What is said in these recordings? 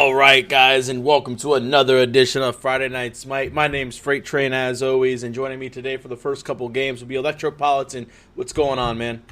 All right, guys, and welcome to another edition of Friday Night Smite. My name's Freight Train, as always, and joining me today for the first couple games will be Electropolitan. What's going on, man?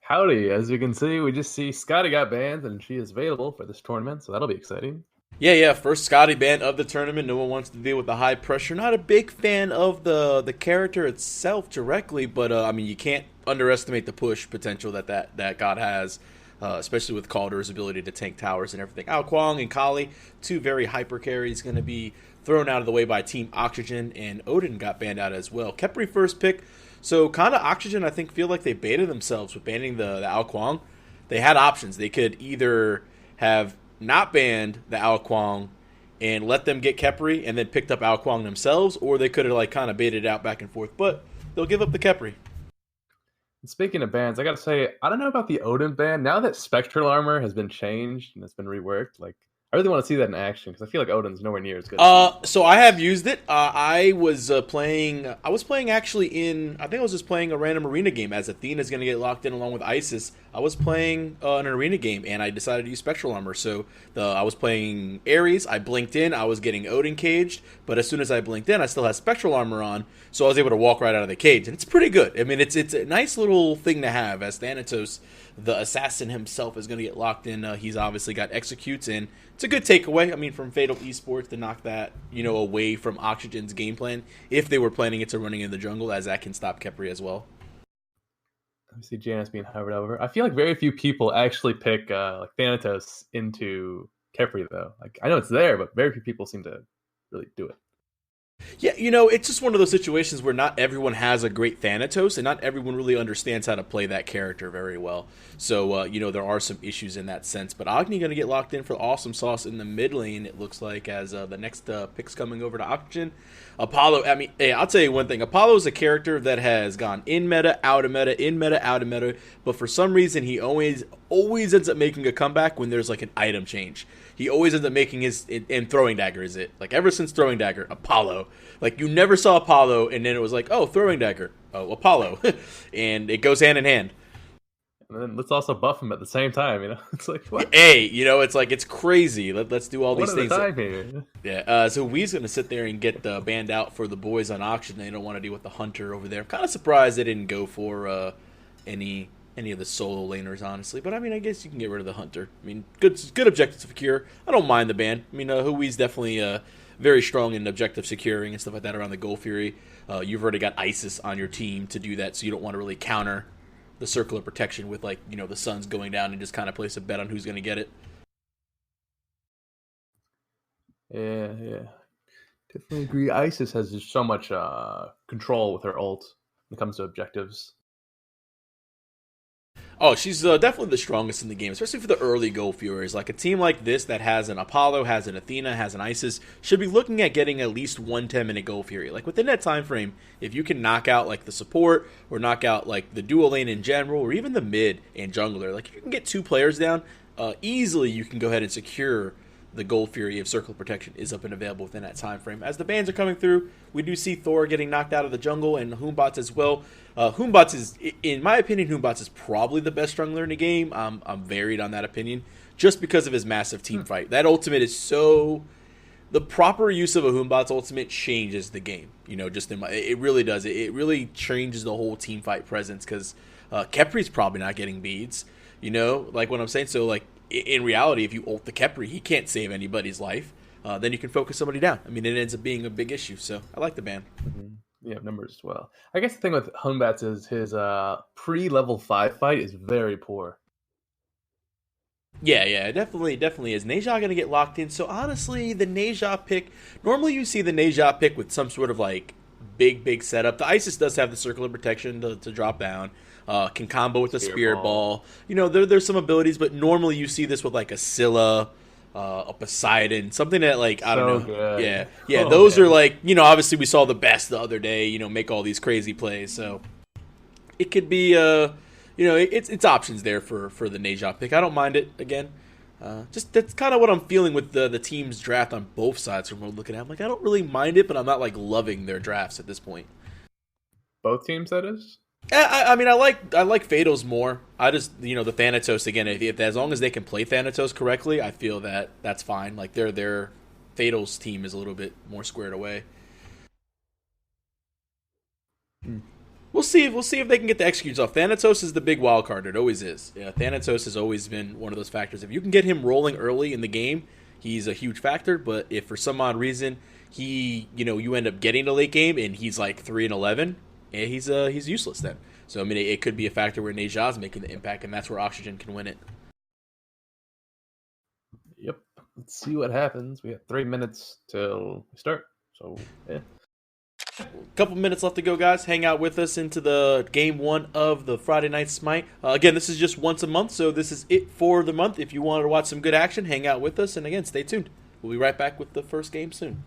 Howdy, as you can see, we just see Scotty got banned and she is available for this tournament, so that'll be exciting. Yeah, first Scotty ban of the tournament. No one wants to deal with the high pressure. Not a big fan of the character itself directly, but I mean, you can't underestimate the push potential that God has. Especially with Calder's ability to tank towers and everything. Ao Kwang and Kali, two very hyper carries, going to be thrown out of the way by Team Oxygen, and Odin got banned out as well. Khepri first pick, so kind of Oxygen, I think, feel like they baited themselves with banning the Ao Kwang. They had options. They could either have not banned the Ao Kwang and let them get Khepri and then picked up Ao Kwang themselves, or they could have like kind of baited it out back and forth, but they'll give up the Khepri. Speaking of bans, I gotta say, I don't know about the Odin ban. Now that Spectral Armor has been changed and it's been reworked, like, I really want to see that in action because I feel like Odin's nowhere near as good. So I have used it. I was playing. I was playing actually in. I think I was just playing a random arena game as Athena's going to get locked in along with Isis. I was playing an arena game and I decided to use Spectral Armor. So I was playing Ares. I blinked in. I was getting Odin caged, but as soon as I blinked in, I still had Spectral Armor on, so I was able to walk right out of the cage, and it's pretty good. I mean, it's a nice little thing to have as Thanatos, the assassin himself, is going to get locked in. He's obviously got executes, and it's a good takeaway. I mean, from Fatal Esports to knock that, away from Oxygen's game plan if they were planning it to running in the jungle, as that can stop Khepri as well. I see Janus being hovered over. I feel like very few people actually pick like Thanatos into Khepri though. Like I know it's there, but very few people seem to really do it. Yeah, it's just one of those situations where not everyone has a great Thanatos, and not everyone really understands how to play that character very well. So, there are some issues in that sense. But Agni going to get locked in for Awesome Sauce in the mid lane, it looks like, as the next pick's coming over to Oxygen. Apollo, I mean, hey, I'll tell you one thing. Apollo is a character that has gone in meta, out of meta, in meta, out of meta. But for some reason, he always ends up making a comeback when there's like an item change. He always ends up making his, and Throwing Dagger is it. Like, ever since Throwing Dagger, Apollo. Like, you never saw Apollo, and then it was like, oh, Throwing Dagger. Oh, Apollo. And it goes hand in hand. And then let's also buff him at the same time, It's like, what? Hey, it's like, it's crazy. Let's do all these things. One at a time here. Yeah, so Wee's going to sit there and get banned out for the boys on Auction. They don't want to deal with the Hunter over there. I'm kind of surprised they didn't go for any of the solo laners, honestly. But, I mean, I guess you can get rid of the Hunter. I mean, good objective secure. I don't mind the ban. I mean, Hui's definitely very strong in objective securing and stuff like that around the Gold Fury. You've already got Isis on your team to do that, so you don't want to really counter the circle of protection with, like, the sun's going down and just kind of place a bet on who's going to get it. Yeah. Definitely agree. Isis has just so much control with her ult when it comes to objectives. Oh, she's definitely the strongest in the game, especially for the early Gold Furies. Like, a team like this that has an Apollo, has an Athena, has an Isis, should be looking at getting at least one 10-minute Gold Fury. Like, within that time frame, if you can knock out, like, the support, or knock out, like, the dual lane in general, or even the mid and jungler, like, if you can get two players down, easily you can go ahead and secure the Gold Fury if Circle of Protection is up and available within that time frame. As the bans are coming through, we do see Thor getting knocked out of the jungle, and Hoombots as well. Hoombots is, in my opinion, Hoombots is probably the best jungler in the game. I'm varied on that opinion, just because of his massive team fight. That ultimate is so... The proper use of a Hoombots ultimate changes the game. It really does. It really changes the whole team fight presence, because Khepri's probably not getting beads. Like what I'm saying? So, like, in reality, if you ult the Khepri, he can't save anybody's life. Then you can focus somebody down. I mean, it ends up being a big issue. So I like the ban. Mm-hmm. Yeah, numbers as well. I guess the thing with Hombats is his pre-level 5 fight is very poor. Yeah, it definitely is. Neja going to get locked in. So honestly, the Neja pick, normally you see the Neja pick with some sort of like big setup. The Isis does have the circle of protection to drop down. Can combo with the Spirit Ball. There's some abilities, but normally you see this with like a Scylla, a Poseidon, something that, like, I don't know. Good. Yeah. Those are like, obviously we saw the best the other day. Make all these crazy plays. So it could be, it's options there for the Neja pick. I don't mind it. Again, just that's kind of what I'm feeling with the team's draft on both sides. From what I'm looking at, I'm like, I don't really mind it, but I'm not like loving their drafts at this point. Both teams, that is. I mean, I like Fatals more. I just the Thanatos again. If as long as they can play Thanatos correctly, I feel that that's fine. Like their Fatals team is a little bit more squared away. Hmm. We'll see if they can get the executes off. Thanatos is the big wild card. It always is. Yeah, Thanatos has always been one of those factors. If you can get him rolling early in the game, he's a huge factor. But if for some odd reason you end up getting a late game and he's like 3-11, he's useless then. So I mean, it could be a factor where Neja's making the impact, and that's where Oxygen can win it. Yep. Let's see what happens. We have 3 minutes till we start. So yeah. Couple minutes left to go, guys. Hang out with us into the game one of the Friday Night Smite. Again, this is just once a month, so this is it for the month. If you wanted to watch some good action, hang out with us. And again, stay tuned. We'll be right back with the first game soon.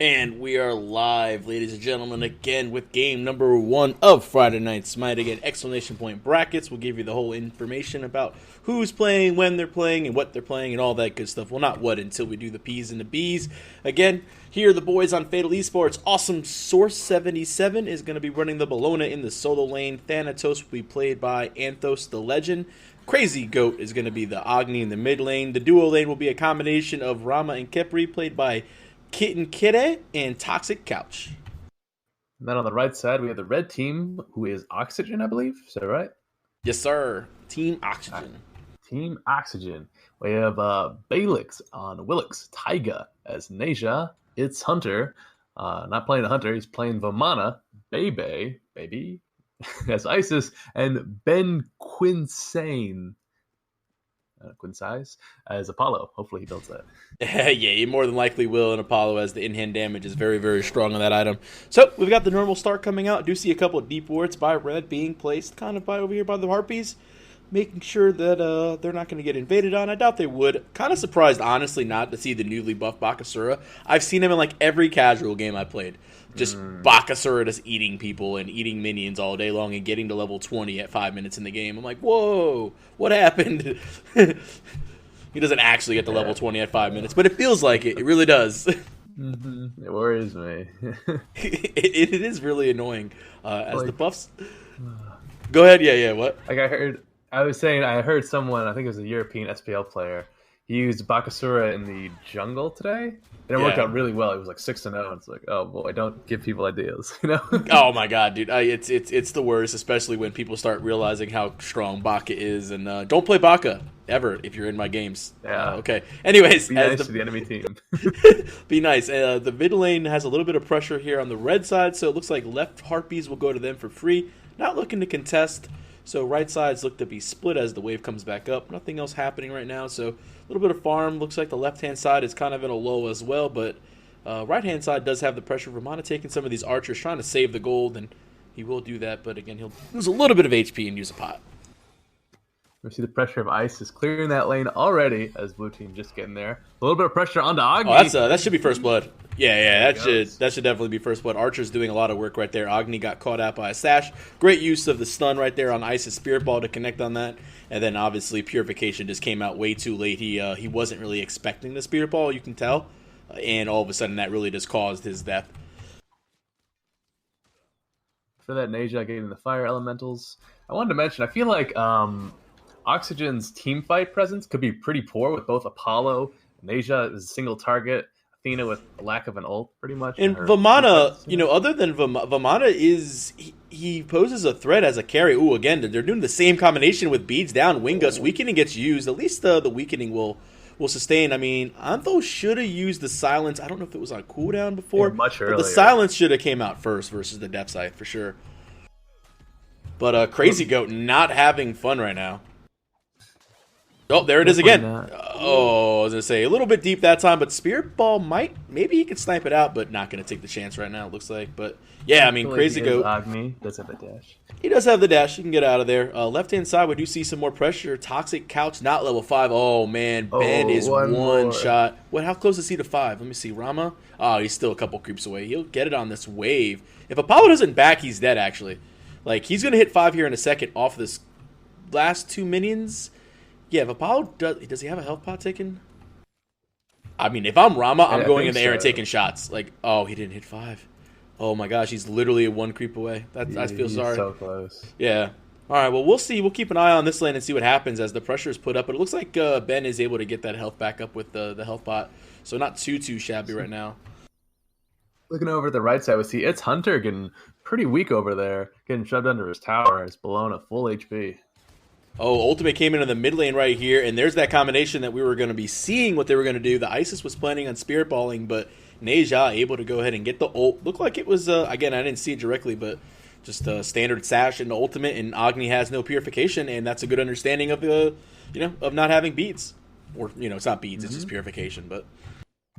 And we are live, ladies and gentlemen, again with game number one of Friday Night Smite. Again, exclamation point brackets will give you the whole information about who's playing, when they're playing, and what they're playing, and all that good stuff. Well, not what until we do the P's and the B's. Again, here are the boys on Fatal Esports. Awesome Source 77 is going to be running the Bologna in the solo lane. Thanatos will be played by Anthos the Legend. Crazy Goat is going to be the Agni in the mid lane. The duo lane will be a combination of Rama and Kepri, played by Kitten Kide and Toxic Couch. And then on the right side, we have the red team, who is Oxygen, I believe. Is that right? Yes, sir. Team Oxygen. Team Oxygen. We have Balix on Willix, Taiga as Neja. It's Hunter. Not playing the Hunter, he's playing Vamana, baby, as Isis, and Ben Quinsane. Quinsize as Apollo. Hopefully he builds that. Yeah, he more than likely will, and Apollo, as the in-hand damage is very, very strong on that item. So we've got the normal start coming out. Do see a couple of deep wards by red being placed kind of by over here by the Harpies, making sure that they're not going to get invaded on. I doubt they would. Kind of surprised, honestly, not to see the newly buffed Bakasura. I've seen him in like every casual game I played. Just Bakasura just eating people and eating minions all day long and getting to level 20 at 5 minutes in the game. I'm like, whoa, what happened? He doesn't actually get to level 20 at 5 minutes, but it feels like it. It really does. Mm-hmm. It worries me. it is really annoying. As the buffs... Go ahead, yeah, what? Like I heard someone, I think it was a European SPL player, he used Bakasura in the jungle today, and it worked out really well. It was like 6-0. It's like, oh boy, don't give people ideas, you know? Oh my god, dude, it's the worst, especially when people start realizing how strong Baka is. And don't play Baka ever if you're in my games. Yeah. Okay. Anyways, be nice to the enemy team. Be nice. The mid lane has a little bit of pressure here on the red side, so it looks like left Harpies will go to them for free. Not looking to contest. So right sides look to be split as the wave comes back up. Nothing else happening right now. So a little bit of farm. Looks like the left-hand side is kind of in a lull as well. But right-hand side does have the pressure. Vermana taking some of these archers, trying to save the gold. And he will do that. But again, he'll lose a little bit of HP and use a pot. We see the pressure of Ice is clearing that lane already as blue team just getting there. A little bit of pressure onto Agni. Oh, that should be first blood. Yeah, that should definitely be first blood. Archer's doing a lot of work right there. Agni got caught out by a sash. Great use of the stun right there on Ice's Spirit Ball to connect on that. And then obviously Purification just came out way too late. He wasn't really expecting the Spirit Ball, you can tell. And all of a sudden that really just caused his death. For that Neja getting the fire elementals. I wanted to mention, I feel like Oxygen's team fight presence could be pretty poor with both Apollo, Neja is a single target, Athena with a lack of an ult, pretty much. And Vamana, other than Vamana, he poses a threat as a carry. Ooh, again, they're doing the same combination with beads down. Wingus, weakening gets used. At least the weakening will sustain. I mean, Antho should have used the silence. I don't know if it was on cooldown before. Much earlier. But the silence should have came out first versus the depth scythe for sure. But Crazy Goat not having fun right now. Oh, there it is again. Oh, I was going to say, a little bit deep that time, but Spirit Ball maybe he could snipe it out, but not going to take the chance right now, it looks like. But, yeah, I mean, Crazy Goat. Agni does have the dash. He does have the dash. He can get out of there. Left-hand side, we do see some more pressure. Toxic Couch, not level 5. Oh, man, Ben is one shot. How close is he to 5? Let me see. Rama? Oh, he's still a couple creeps away. He'll get it on this wave. If Apollo doesn't back, he's dead, actually. Like, he's going to hit 5 here in a second off this last 2 minions. Yeah, if Apollo does he have a health pot taken? I mean, if I'm Rama, I'm going in the air and taking shots. Like, oh, he didn't hit 5. Oh my gosh, he's literally a 1 creep away. I feel sorry. So close. Yeah. All right, well, we'll see. We'll keep an eye on this lane and see what happens as the pressure is put up. But it looks like Ben is able to get that health back up with the health pot. So not too shabby right now. Looking over at the right side, we see it's Hunter getting pretty weak over there, getting shoved under his tower. It's below a full HP. Oh, Ultimate came into the mid lane right here, and there's that combination that we were going to be seeing what they were going to do. The Isis was planning on Spirit Balling, but Neja able to go ahead and get the ult. Looked like it was, again, I didn't see it directly, but just a standard sash into Ultimate, and Agni has no Purification, and that's a good understanding of the, of not having beads. Or, it's not beads, it's just Purification, but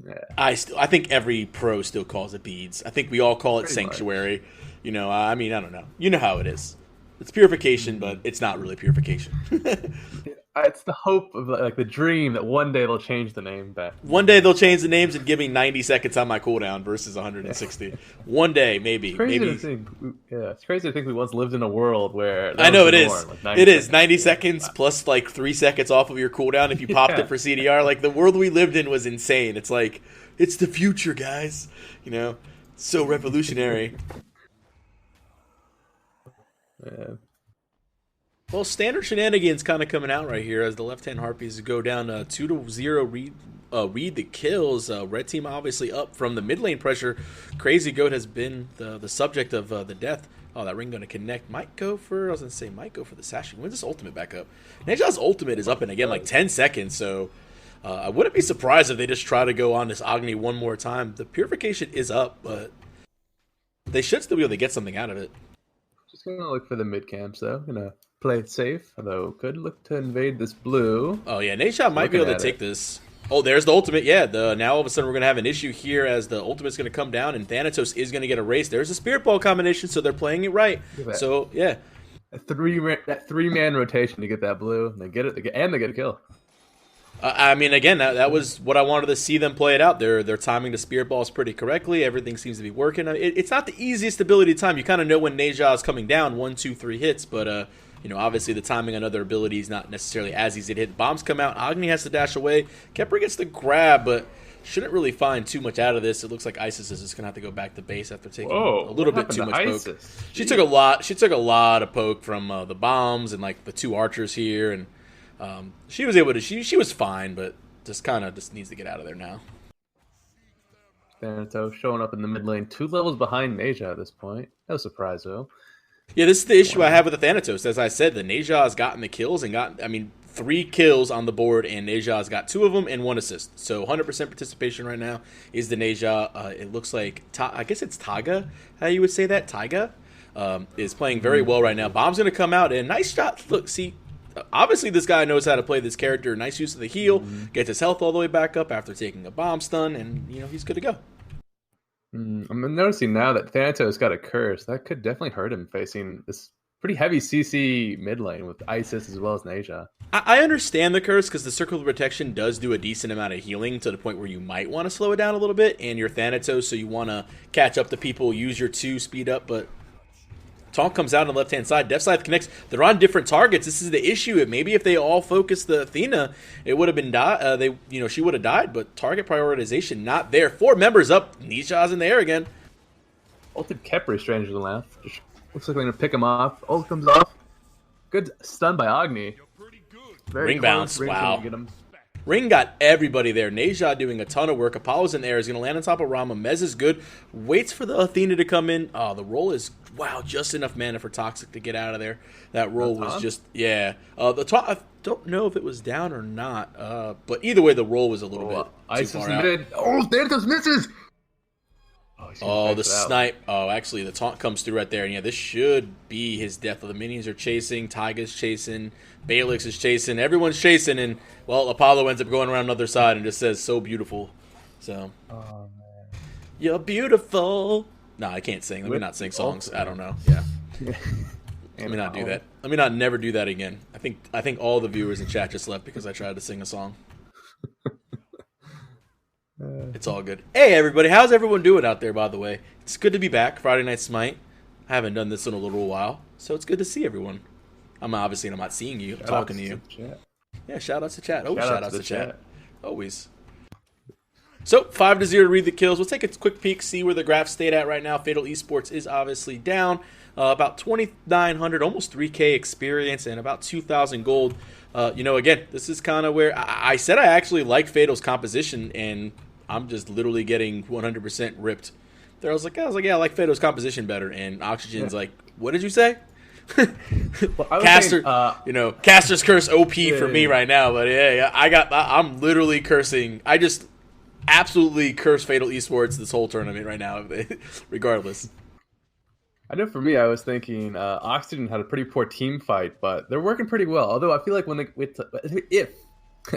yeah. I think every pro still calls it beads. I think we all call it pretty Sanctuary. Much. I mean, I don't know. You know how it is. It's purification, but it's not really purification. It's the hope of the dream that one day they'll change the name back. One day they'll change the names and give me 90 seconds on my cooldown versus 160. Yeah. One day, maybe. It's crazy to think. Yeah, it's crazy to think we once lived in a world where I know it is. It is 90 seconds plus 3 seconds off of your cooldown if you popped it for CDR. Like the world we lived in was insane. It's like it's the future, guys. So revolutionary. Yeah. Well, standard shenanigans kind of coming out right here as the left-hand Harpies go down 2-0. Read the kills. Red team obviously up from the mid lane pressure. Crazy Goat has been the subject of the death. Oh, that ring going to connect. Might go for the Sashing. When's this ultimate back up? Neja's ultimate is up in, again, like 10 seconds, so I wouldn't be surprised if they just try to go on this Agni one more time. The Purification is up, but they should still be able to get something out of it. Just going to look for the mid camps, though. Going to play it safe, although could look to invade this blue. Oh, yeah, Neja might be able to take this. Oh, there's the ultimate. Yeah, now all of a sudden we're going to have an issue here as the ultimate's going to come down and Thanatos is going to get erased. There's a Spirit Ball combination, so they're playing it right. So, yeah. That three-man rotation to get that blue, and they get a kill. I mean, again, that was what I wanted to see them play it out. They're timing the Spirit Balls pretty correctly. Everything seems to be working. It's not the easiest ability to time. You kind of know when Neja is coming down, 1, 2, 3 hits, but obviously the timing on other abilities not necessarily as easy to hit. Bombs come out. Agni has to dash away. Kepler gets the grab, but shouldn't really find too much out of this. It looks like Isis is just gonna have to go back to base after taking a little bit too much poke. She took a lot of poke from the bombs and like the 2 archers here, and she was able to. She was fine, but just needs to get out of there now. Thanatos showing up in the mid lane, 2 levels behind Neja at this point. No surprise though. Yeah, this is the issue I have with the Thanatos. As I said, the Neja has gotten the kills and 3 kills on the board, and Neja has got 2 of them and 1 assist. So 100% participation right now is the Neja. It looks like, I guess it's Taiga, how you would say that? Taiga is playing very well right now. Bomb's going to come out, and nice shot. Look, see, obviously this guy knows how to play this character. Nice use of the heal, gets his health all the way back up after taking a bomb stun, and he's good to go. I'm noticing now that Thanatos got a curse. That could definitely hurt him facing this pretty heavy CC mid lane with Isis as well as Neja. I understand the curse because the Circle of Protection does do a decent amount of healing to the point where you might want to slow it down a little bit, and you're Thanatos, so you want to catch up to people, use your 2, speed up, but Taunt comes out on the left-hand side. Death Scythe connects. They're on different targets. This is the issue. Maybe if they all focused the Athena, it would have been she would have died. But target prioritization not there. 4 members up. Nisha's in the air again. Ulted Kepri strange to the left. Just looks like they're gonna pick him off. Ult comes off. Good stun by Agni. Ring bounce. Wow. Ring got everybody there. Neja doing a ton of work. Apollo's in there. He's going to land on top of Rama. Mez is good. Waits for the Athena to come in. Oh, the roll is, just enough mana for Toxic to get out of there. That roll was just, yeah. I don't know if it was down or not. But either way, the roll was a little bit too far out. Oh, Thanatos misses! Oh, the snipe. Oh, actually, the taunt comes through right there. And yeah, this should be his death. The minions are chasing. Taiga's chasing. Balix is chasing. Everyone's chasing. And, well, Apollo ends up going around the other side and just says, so beautiful. So, oh, man. You're beautiful. No, I can't sing. Let me not sing songs. I don't know. Yeah. Let me not do that. Let me not never do that again. I think all the viewers in chat just left because I tried to sing a song. It's all good. Hey, everybody. How's everyone doing out there, by the way? It's good to be back. Friday Night Smite. I haven't done this in a little while, so it's good to see everyone. I'm not seeing you. I'm talking to you. Yeah, shout outs to chat. Always shout outs to chat. Always. So, 5-0 to read the kills. We'll take a quick peek, see where the graph stayed at right now. Fatal Esports is obviously down. About 2,900, almost 3K experience, and about 2,000 gold. Again, this is kind of where I said I actually liked Fatal's composition, and I'm just literally getting 100% ripped. There, I was like, yeah, I like Fatal's composition better, and Oxygen's like, what did you say? Caster, Caster's curse OP for me right now, but I'm literally cursing. I just absolutely curse Fatal Esports this whole tournament right now, regardless. I know for me, I was thinking Oxygen had a pretty poor team fight, but they're working pretty well. Although I feel like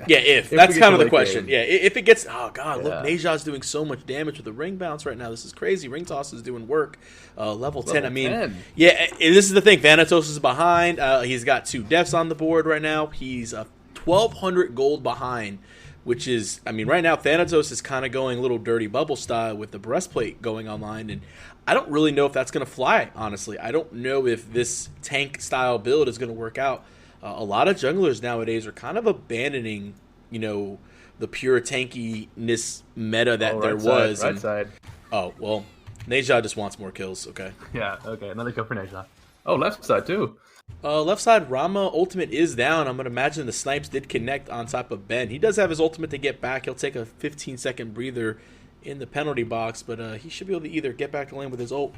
if that's kind of the question. Yeah, if it gets, oh god, look, Neja's doing so much damage with the ring bounce right now. This is crazy. Ring toss is doing work. Level 10. I mean, 10. Yeah, this is the thing. Thanatos is behind. He's got 2 deaths on the board right now. He's 1,200 gold behind, which is, I mean, right now Thanatos is kind of going a little dirty bubble style with the breastplate going online, and I don't really know if that's going to fly, honestly. I don't know if this tank style build is going to work out. A lot of junglers nowadays are kind of abandoning, the pure tankiness meta that there was. Right side. Oh, well, Neja just wants more kills, okay. Yeah, okay, another kill for Neja. Oh, left side too. Left side, Rama ultimate is down. I'm going to imagine the snipes did connect on top of Ben. He does have his ultimate to get back. He'll take a 15-second breather in the penalty box, but he should be able to either get back to lane with his ult,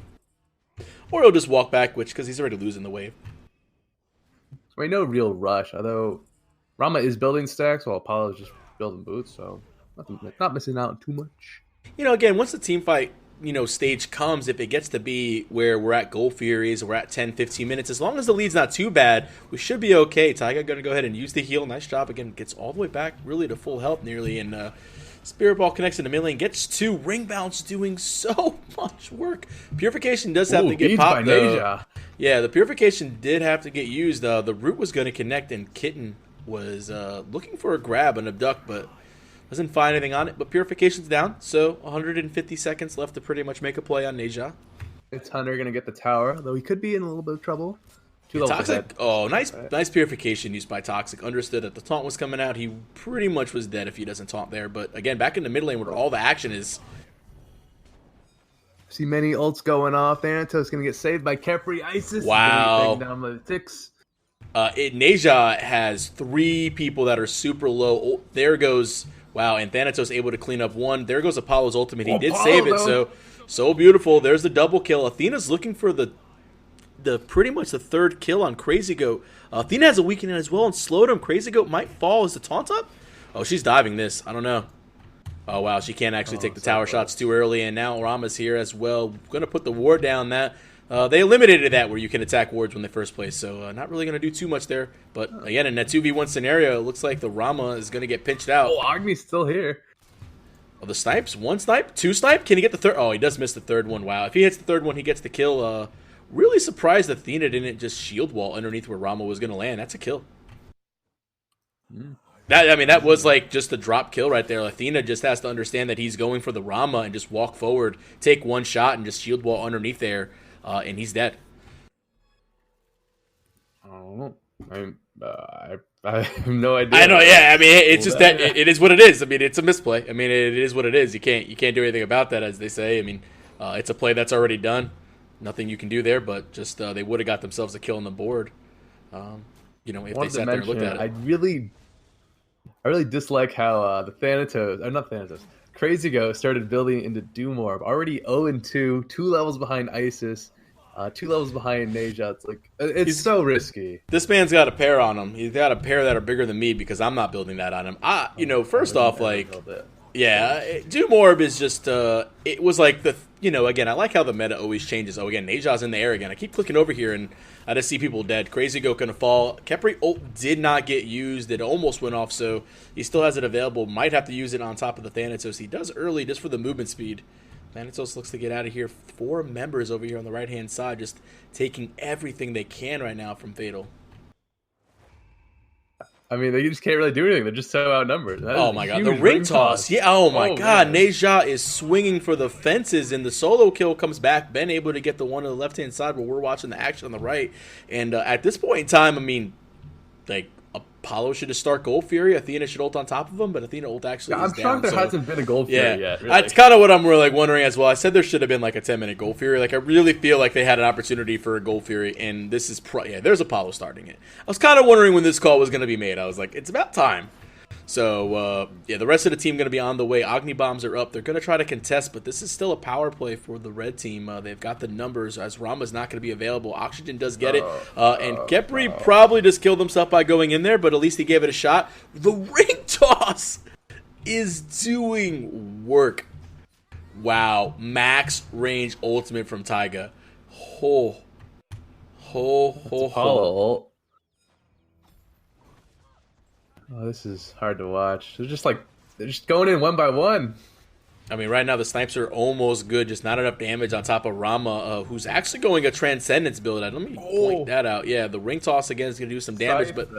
or he'll just walk back, which because he's already losing the wave. Right, no real rush, although Rama is building stacks while Apollo's just building boots, so not missing out too much. Again, once the team fight, stage comes, if it gets to be where we're at Gold Furies, we're at 10, 15 minutes, as long as the lead's not too bad, we should be okay. Taiga going to go ahead and use the heal. Nice job. Again, gets all the way back, really to full health nearly, and Spirit Ball connects into mid lane, gets 2. Ring Bounce doing so much work. Purification does have to get popped, though. Yeah, the Purification did have to get used. The root was going to connect, and Kitten was looking for a grab, an abduct, but doesn't find anything on it. But Purification's down, so 150 seconds left to pretty much make a play on Neja. It's Hunter going to get the tower, though he could be in a little bit of trouble. Toxic. Oh, nice Purification used by Toxic. Understood that the taunt was coming out. He pretty much was dead if he doesn't taunt there. But again, back in the mid lane where all the action is. See many ults going off. Thanatos going to get saved by Kepri. Isis. Wow. Down the ticks. Neja has 3 people that are super low. Oh, there goes. Wow, and Thanatos able to clean up 1. There goes Apollo's ultimate. He did save it, so beautiful. There's the double kill. Athena's looking for the pretty much the 3rd kill on Crazy Goat. Athena has a weakening as well and slowed him. Crazy Goat might fall. Is the taunt up? Oh, she's diving this. I don't know. Oh, wow, she can't actually take the tower shots too early, and now Rama's here as well. Going to put the ward down that. They eliminated that where you can attack wards when they first place, so not really going to do too much there. But again, in that 2v1 scenario, it looks like the Rama is going to get pinched out. Oh, Agni's still here. Oh, the snipes? 1 snipe? 2 snipe? Can he get the 3rd? Oh, he does miss the 3rd one. Wow, if he hits the 3rd one, he gets the kill. Really surprised Athena didn't just shield wall underneath where Rama was going to land. That's a kill. That was like just a drop kill right there. Athena just has to understand that he's going for the Rama and just walk forward, take 1 shot, and just shield wall underneath there. And he's dead. Oh, I have no idea. I know, yeah. I mean, it's just that it is what it is. I mean, it's a misplay. I mean, it is what it is. You can't do anything about that, as they say. I mean, it's a play that's already done. Nothing you can do there, but just they would have got themselves a kill on the board. If they sat there and looked at it. I really dislike how the Thanatos, or not Thanatos, Crazy Go started building into Doom Orb. Already 0-2, 2 levels behind Isis, 2 levels behind Neja. It's like it's so risky. This man's got a pair on him. He's got a pair that are bigger than me because I'm not building that on him. First off, Doom Orb is just it was like again, I like how the meta always changes. Oh, again, Neja's in the air again. I keep clicking over here and I just see people dead. Crazy Goat gonna fall. Kepri ult did not get used. It almost went off, so he still has it available. Might have to use it on top of the Thanatos. He does early just for the movement speed. Thanatos looks to get out of here. 4 members over here on the right-hand side just taking everything they can right now from Fatal. I mean, they just can't really do anything. They're just so outnumbered. Oh my god, the ring toss. Yeah, oh my god. Man. Neja is swinging for the fences, and the solo kill comes back. Ben able to get the one on the left-hand side where we're watching the action on the right. And at this point in time, I mean, like, Apollo should just start Gold Fury. Athena should ult on top of him, but Athena ult actually is down. I'm shocked there hasn't been a Gold Fury yet. Really. That's kind of what I'm really wondering as well. I said there should have been like a 10-minute Gold Fury. Like, I really feel like they had an opportunity for a Gold Fury, and this is there's Apollo starting it. I was kind of wondering when this call was going to be made. I was like, it's about time. So, the rest of the team going to be on the way. Agni bombs are up. They're going to try to contest, but this is still a power play for the red team. They've got the numbers, as Rama's not going to be available. Oxygen does get it. And Kepri probably just killed himself by going in there, but at least he gave it a shot. The ring toss is doing work. Wow. Max range ultimate from Taiga. Apollo. Oh, this is hard to watch. They're just going in one by one. I mean, right now the snipes are almost good, just not enough damage on top of Rama, who's actually going a Transcendence build. Let me point that out. Yeah, the ring toss again is going to do some damage, but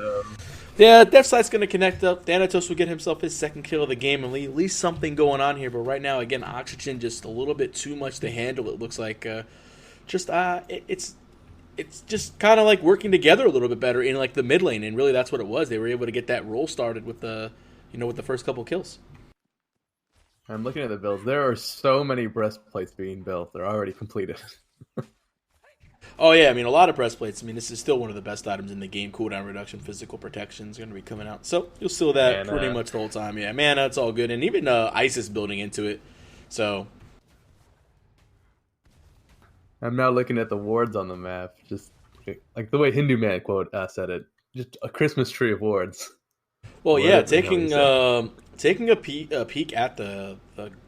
yeah, Death Sight's going to connect up. Thanatos will get himself his 2nd kill of the game and at least something going on here. But right now, again, Oxygen just a little bit too much to handle. It looks like it's just kind of like working together a little bit better in like the mid lane, and really that's what it was. They were able to get that roll started with the first couple kills. I'm looking at the builds. There are so many breastplates being built. They're already completed. Oh yeah, I mean a lot of breastplates. I mean this is still one of the best items in the game. Cooldown reduction, physical protection is going to be coming out, so you'll steal that And pretty much the whole time. Yeah, mana, it's all good, and even ISIS building into it. So I'm now looking at the wards on the map, just like the way Hindu Man quote said it, just a Christmas tree of wards. well, yeah, Literally taking a peek at the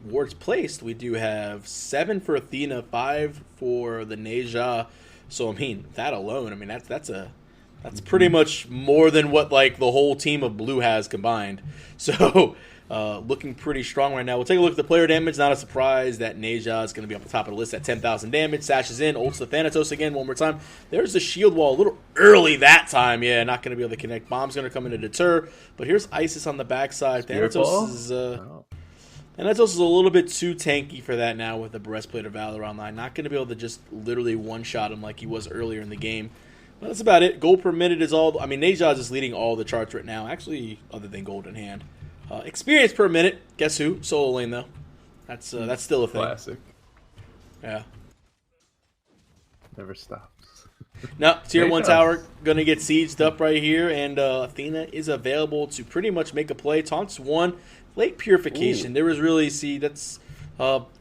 wards placed, we do have 7 for Athena, 5 for the Neja. So I mean that alone, I mean that's pretty much more than what like the whole team of blue has combined. So looking pretty strong right now. We'll take a look at the player damage. Not a surprise that Neja is going to be on the top of the list at 10,000 damage. Sashes in, ults the Thanatos again one more time. There's the shield wall a little early that time. Yeah, not going to be able to connect. Bomb's going to come in to deter. But here's Isis on the backside. Thanatos is Thanatos is a little bit too tanky for that now with the Breastplate of Valor online. Not going to be able to just literally one-shot him like he was earlier in the game. But that's about it. Gold per minute is all. I mean, Neja is just leading all the charts right now. Actually, other than gold in hand. Experience per minute. Guess who? Solo lane though. That's still a thing. Classic. Yeah. Never stops. No, tier 1 tower gonna get sieged up right here, and Athena is available to pretty much make a play. Taunts 1. Late purification. Ooh. There was really that's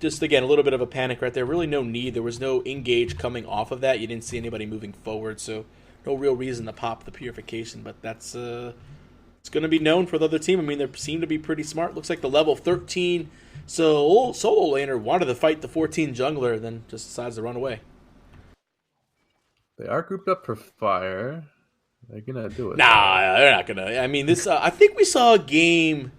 just again a little bit of a panic right there. Really no need. There was no engage coming off of that. You didn't see anybody moving forward, so no real reason to pop the purification. But that's it's going to be known for the other team. I mean, they seem to be pretty smart. Looks like the level 13 solo laner wanted to fight the 14 jungler, then just decides to run away. They are grouped up for fire. They're going to do it. Nah, they're not going to. I mean, this. I think we saw a game.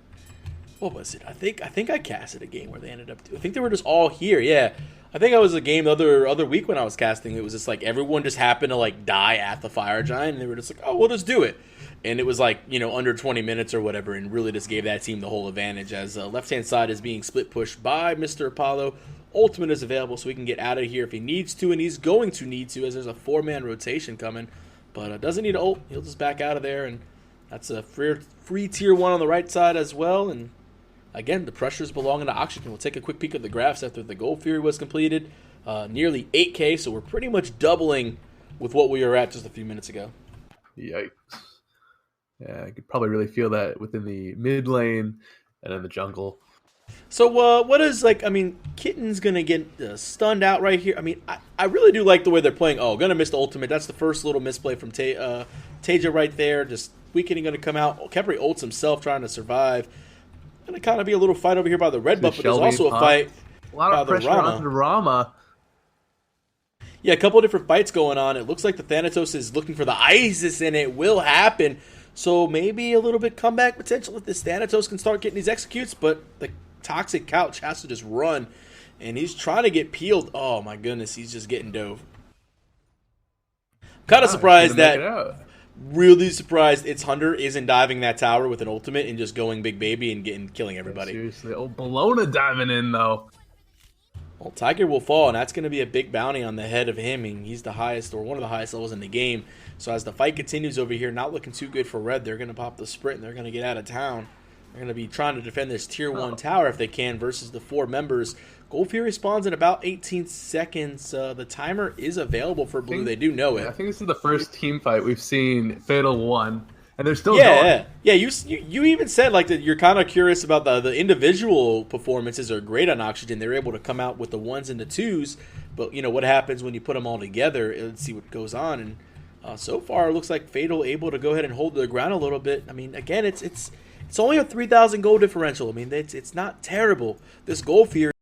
What was it? I think I casted a game where they ended up. I think they were just all here. Yeah, I think I was a game the other week when I was casting. It was just like everyone just happened to like die at the fire giant, and they were just like, oh, we'll just do it. And it was like, under 20 minutes or whatever, and really just gave that team the whole advantage as left-hand side is being split pushed by Mr. Apollo. Ultimate is available so he can get out of here if he needs to, and he's going to need to as there's a 4-man rotation coming. But doesn't need to ult. He'll just back out of there, and that's a free tier 1 on the right side as well. And again, the pressures belonging to Oxygen. We'll take a quick peek at the graphs after the Gold Fury was completed. Nearly 8K, so we're pretty much doubling with what we were at just a few minutes ago. Yikes. Yeah, I could probably really feel that within the mid lane and in the jungle. So what is, like, I mean, Kitten's going to get stunned out right here. I mean, I really do like the way they're playing. Oh, going to miss the ultimate. That's the first little misplay from Teja right there. Just weakening going to come out. Khepri ults himself trying to survive. Going to kind of be a little fight over here by the red buff, but there's also a fight a lot of pressure on the Rama. Yeah, a couple of different fights going on. It looks like the Thanatos is looking for the ISIS, and it will happen. So maybe a little bit comeback potential if this Thanatos can start getting these executes, but the Toxic Couch has to just run, and he's trying to get peeled. Oh my goodness, he's just getting dove. Kind of surprised really surprised its Hunter isn't diving that tower with an ultimate and just going big baby and killing everybody. Seriously, Bologna diving in though. Well, Tiger will fall, and that's going to be a big bounty on the head of him. And he's the highest, or one of the highest levels in the game. So as the fight continues over here, not looking too good for Red. They're going to pop the sprint, and they're going to get out of town. They're going to be trying to defend this Tier 1 tower if they can versus the 4 members. Gold Fury spawns in about 18 seconds. The timer is available for Blue. They do know it. I think this is the first team fight we've seen Fatal 1. And they're still going. Yeah. You even said like that you're kind of curious about the individual performances are great on Oxygen. They're able to come out with the 1s and the 2s, but what happens when you put them all together? Let's see what goes on. And so far, it looks like Fatal able to go ahead and hold their ground a little bit. I mean, again, it's only a 3,000 gold differential. I mean, it's not terrible. This Gold Fury